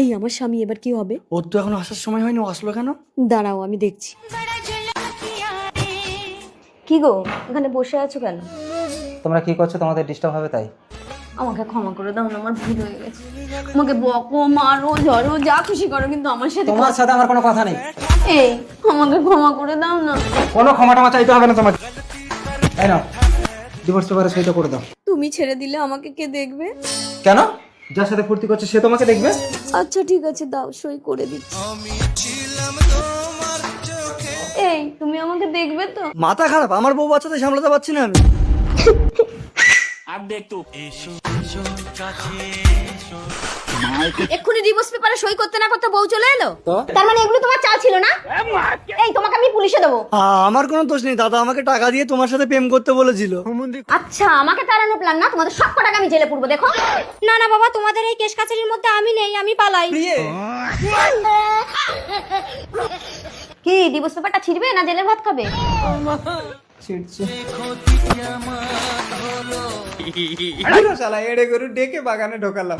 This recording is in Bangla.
এই আমার স্বামী এবার কি হবে? ওর তো এখন আসার সময় হয়নি, ও আসলো কেন? দাঁড়াও আমি দেখছি। কি গো, এখানে বসে আছো কেন? তোমরা কি করছো? তোমাদের ডিস্টার্ব হবে তাই। আমাকে ক্ষমা করে দাও না, আমার ভুল হয়ে গেছে। আমাকে বকো, মারো, ঝড়ো, যা খুশি করো, কিন্তু আমার সাথে তোমার সাথে আমার কোনো কথা নেই। এই আমাকে ক্ষমা করে দাও না। কোনো ক্ষমা টমা চাইতে হবে না তোমাকে। তাই না, ডিভোর্স পেপারে সইটা করে দাও। তুমি ছেড়ে দিলে আমাকে কে দেখবে? কেন? যার সাথে ফুর্তি করছে সে তোমাকে দেখবে। আচ্ছা ঠিক আছে, দাও, সই করে দিচ্ছি। এই তুমি আমাকে দেখবে তো? মাথা খারাপ, আমার বউ বাচ্চাদের সামলাতে পারছি না আমি। এক্ষুনি ডিভোর্স পেপারে সই করতে না করতে বউ চলে এলো। তার মানে এগুলো তোমার চাল ছিল না? এই তোমাকে আমি পুলিশে দেবো। আমার কোনো দোষ নেই, দাদা আমাকে টাকা দিয়ে তোমার সাথে প্রেম করতে বলেছিল। আচ্ছা, আমাকে তাড়ানোর প্ল্যান না? তোমাদের সব কটাকে আমি জেলে পুরবো, দেখো। না না বাবা, তোমাদের এই কেস কাছারির মধ্যে আমি নেই, আমি পালাই। কি ডিভোর্স পেপারটা ছিড়বে না জেলের ভাত খাবে? শালা এড়ে গরু ডেকে বাগানে ঢোকালাম।